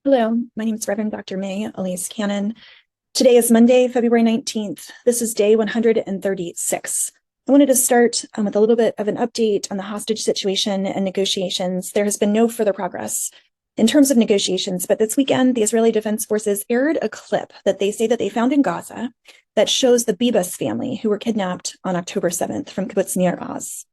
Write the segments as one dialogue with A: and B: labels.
A: Hello, my name is Reverend Dr. May Elise Cannon. Today is Monday, February 19th. This is day 136. I wanted to start with a little bit of an update on the hostage situation and negotiations. There has been no further progress in terms of negotiations, but this weekend, the Israeli Defense Forces aired a clip that they say that they found in Gaza that shows the Bibas family who were kidnapped on October 7th from Kibbutz Nir Oz.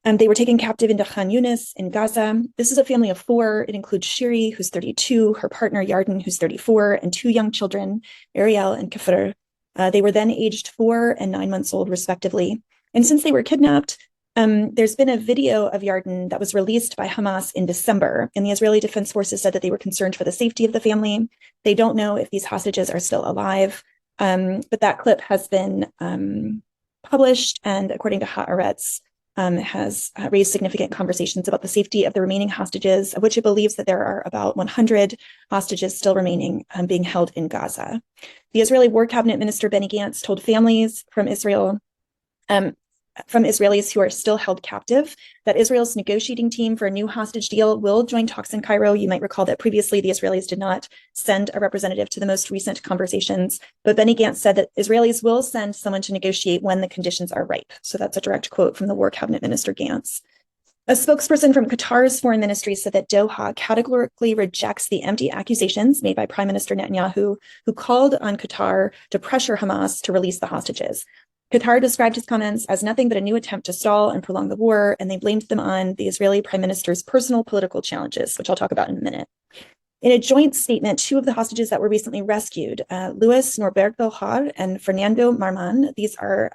A: They were taken captive into Khan Yunis in Gaza. This is a family of four. It includes Shiri, who's 32, her partner Yarden, who's 34, and two young children, Ariel and Kafir. They were then aged 4 and 9 months old, respectively. And since they were kidnapped, there's been a video of Yarden that was released by Hamas in December, and the Israeli Defense Forces said that they were concerned for the safety of the family. They don't know if these hostages are still alive, but that clip has been published, and according to Haaretz, has raised significant conversations about the safety of the remaining hostages, of which it believes that there are about 100 hostages still remaining being held in Gaza. The Israeli War Cabinet Minister Benny Gantz told families from Israelis who are still held captive that Israel's negotiating team for a new hostage deal will join talks in Cairo. You might recall that previously the Israelis did not send a representative to the most recent conversations, but Benny Gantz said that Israelis will send someone to negotiate when the conditions are ripe. So that's a direct quote from the War Cabinet Minister Gantz. A spokesperson from Qatar's foreign ministry said that Doha categorically rejects the empty accusations made by Prime Minister Netanyahu, who called on Qatar to pressure Hamas to release the hostages. Qatar described his comments as nothing but a new attempt to stall and prolong the war, and they blamed them on the Israeli prime minister's personal political challenges, which I'll talk about in a minute. In a joint statement, two of the hostages that were recently rescued, Luis Norberto Har and Fernando Marman, these are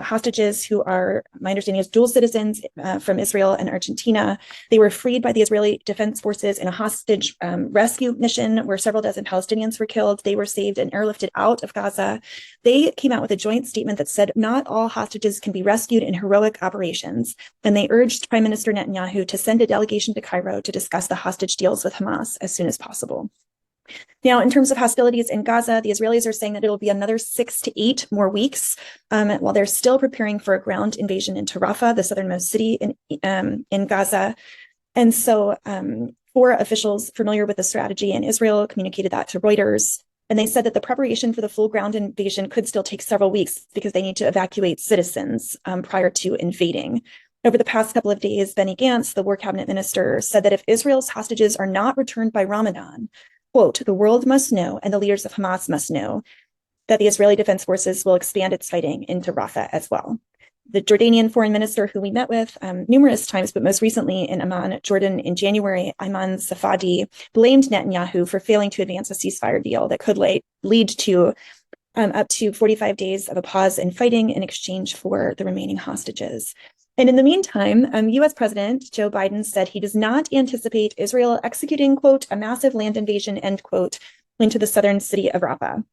A: hostages who are, my understanding is, dual citizens from Israel and Argentina. They were freed by the Israeli Defense Forces in a hostage rescue mission where several dozen Palestinians were killed. They were saved and airlifted out of Gaza. They came out with a joint statement that said not all hostages can be rescued in heroic operations, and they urged Prime Minister Netanyahu to send a delegation to Cairo to discuss the hostage deals with Hamas as soon as possible. Now, in terms of hostilities in Gaza, the Israelis are saying that it'll be another 6 to 8 more weeks while they're still preparing for a ground invasion into Rafah, the southernmost city in Gaza. And so 4 officials familiar with the strategy in Israel communicated that to Reuters. And they said that the preparation for the full ground invasion could still take several weeks because they need to evacuate citizens prior to invading. Over the past couple of days, Benny Gantz, the War Cabinet Minister, said that if Israel's hostages are not returned by Ramadan, quote, the world must know and the leaders of Hamas must know that the Israeli Defense Forces will expand its fighting into Rafah as well. The Jordanian foreign minister, who we met with numerous times, but most recently in Amman, Jordan, in January, Ayman Safadi, blamed Netanyahu for failing to advance a ceasefire deal that could lead to up to 45 days of a pause in fighting in exchange for the remaining hostages. And in the meantime, U.S. President Joe Biden said he does not anticipate Israel executing, quote, a massive land invasion, end quote, into the southern city of Rafah.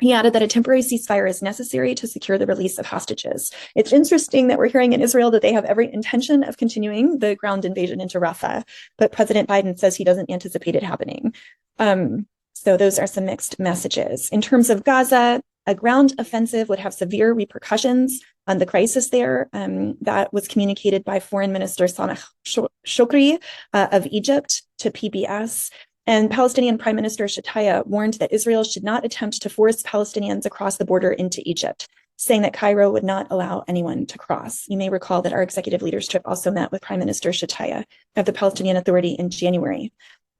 A: He added that a temporary ceasefire is necessary to secure the release of hostages. It's interesting that we're hearing in Israel that they have every intention of continuing the ground invasion into Rafah, but President Biden says he doesn't anticipate it happening. So those are some mixed messages. In terms of Gaza, a ground offensive would have severe repercussions on the crisis there. That was communicated by Foreign Minister Sameh Shoukry of Egypt to PBS. And Palestinian Prime Minister Shataya warned that Israel should not attempt to force Palestinians across the border into Egypt, saying that Cairo would not allow anyone to cross. You may recall that our executive leaders trip also met with Prime Minister Shataya of the Palestinian Authority in January.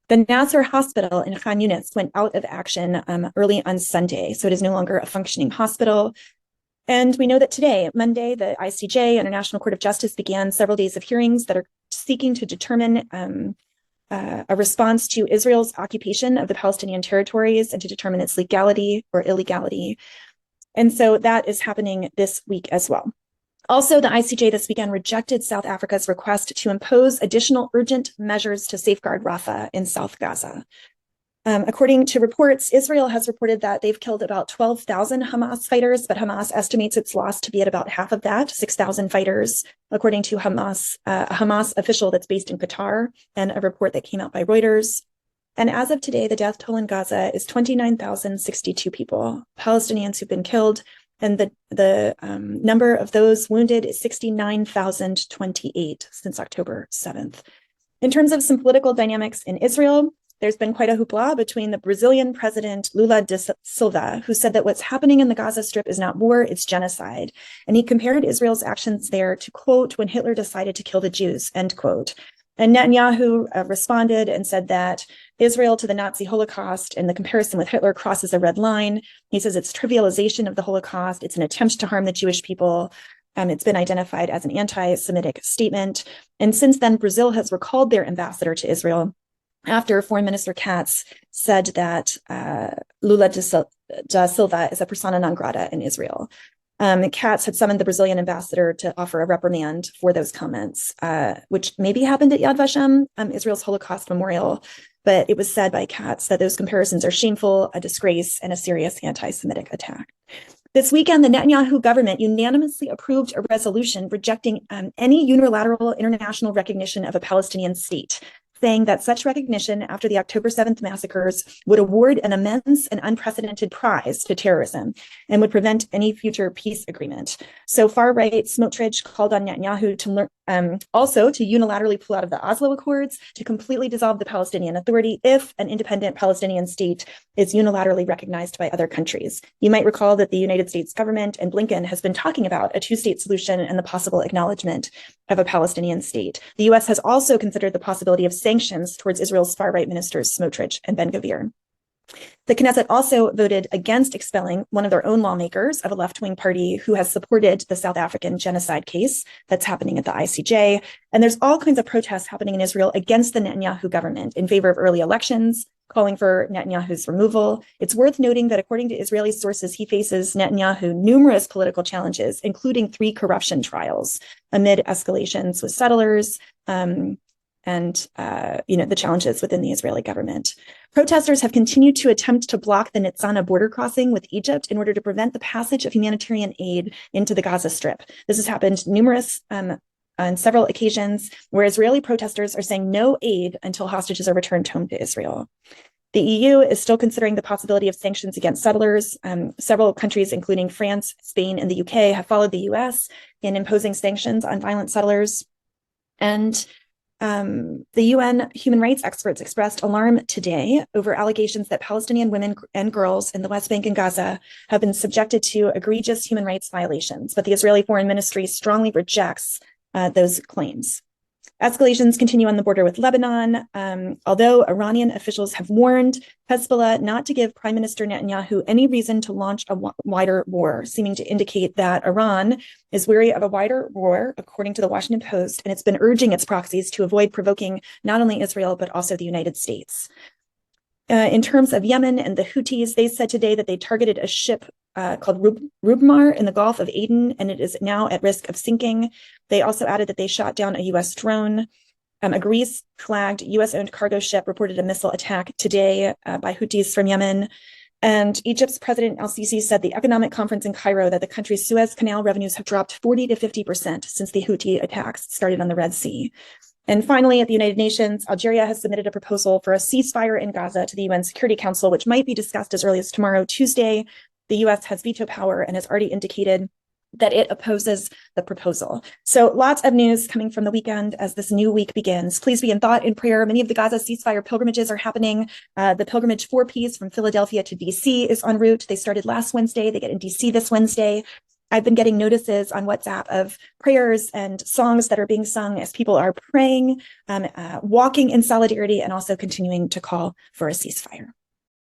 A: The Nasser Hospital in Khan Yunis went out of action early on Sunday, so it is no longer a functioning hospital. And we know that today, Monday, the ICJ, International Court of Justice, began several days of hearings that are seeking to determine a response to Israel's occupation of the Palestinian territories and to determine its legality or illegality. And so that is happening this week as well. Also, the ICJ this weekend rejected South Africa's request to impose additional urgent measures to safeguard Rafah in South Gaza. According to reports, Israel has reported that they've killed about 12,000 Hamas fighters, but Hamas estimates its loss to be at about half of that, 6,000 fighters, according to a Hamas official that's based in Qatar, and a report that came out by Reuters. And as of today, the death toll in Gaza is 29,062 people, Palestinians who've been killed, and the number of those wounded is 69,028 since October 7th. In terms of some political dynamics in Israel, there's been quite a hoopla between the Brazilian president Lula da Silva, who said that what's happening in the Gaza Strip is not war, it's genocide. And he compared Israel's actions there to, quote, when Hitler decided to kill the Jews, end quote. And Netanyahu responded and said that Israel to the Nazi Holocaust and the comparison with Hitler crosses a red line. He says it's trivialization of the Holocaust. It's an attempt to harm the Jewish people. It's been identified as an anti-Semitic statement. And since then, Brazil has recalled their ambassador to Israel after Foreign Minister Katz said that Lula da Silva is a persona non grata in Israel. Katz had summoned the Brazilian ambassador to offer a reprimand for those comments, which maybe happened at Yad Vashem, Israel's Holocaust memorial. But it was said by Katz that those comparisons are shameful, a disgrace, and a serious anti-Semitic attack. This weekend, the Netanyahu government unanimously approved a resolution rejecting any unilateral international recognition of a Palestinian state, saying that such recognition after the October 7th massacres would award an immense and unprecedented prize to terrorism and would prevent any future peace agreement. So far-right Smotrich called on Netanyahu to also to unilaterally pull out of the Oslo Accords, to completely dissolve the Palestinian Authority if an independent Palestinian state is unilaterally recognized by other countries. You might recall that the United States government and Blinken has been talking about a two-state solution and the possible acknowledgement of a Palestinian state. The U.S. has also considered the possibility of sanctions towards Israel's far-right ministers Smotrich and Ben-Gvir. The Knesset also voted against expelling one of their own lawmakers of a left-wing party who has supported the South African genocide case that's happening at the ICJ. And there's all kinds of protests happening in Israel against the Netanyahu government in favor of early elections, calling for Netanyahu's removal. It's worth noting that according to Israeli sources, he faces Netanyahu numerous political challenges, including 3 corruption trials amid escalations with settlers, and the challenges within the Israeli government. Protesters have continued to attempt to block the Nitzana border crossing with Egypt in order to prevent the passage of humanitarian aid into the Gaza Strip. This has happened on several occasions where Israeli protesters are saying no aid until hostages are returned home to Israel. The EU is still considering the possibility of sanctions against settlers. Several countries, including France, Spain, and the UK, have followed the US in imposing sanctions on violent settlers. And the UN human rights experts expressed alarm today over allegations that Palestinian women and girls in the West Bank and Gaza have been subjected to egregious human rights violations, but the Israeli Foreign Ministry strongly rejects those claims. Escalations continue on the border with Lebanon, although Iranian officials have warned Hezbollah not to give Prime Minister Netanyahu any reason to launch a wider war, seeming to indicate that Iran is wary of a wider war, according to the Washington Post, and it's been urging its proxies to avoid provoking not only Israel, but also the United States. In terms of Yemen and the Houthis, they said today that they targeted a ship called Rubmar in the Gulf of Aden, and it is now at risk of sinking. They also added that they shot down a U.S. drone. A Greece-flagged U.S.-owned cargo ship reported a missile attack today by Houthis from Yemen. And Egypt's President El-Sisi said the economic conference in Cairo that the country's Suez Canal revenues have dropped 40 to 50% since the Houthi attacks started on the Red Sea. And finally, at the United Nations, Algeria has submitted a proposal for a ceasefire in Gaza to the UN Security Council, which might be discussed as early as tomorrow, Tuesday. The US has veto power and has already indicated that it opposes the proposal. So lots of news coming from the weekend as this new week begins. Please be in thought and prayer. Many of the Gaza ceasefire pilgrimages are happening. The pilgrimage 4 Ps from Philadelphia to DC is en route. They started last Wednesday. They get in DC this Wednesday. I've been getting notices on WhatsApp of prayers and songs that are being sung as people are praying, walking in solidarity, and also continuing to call for a ceasefire.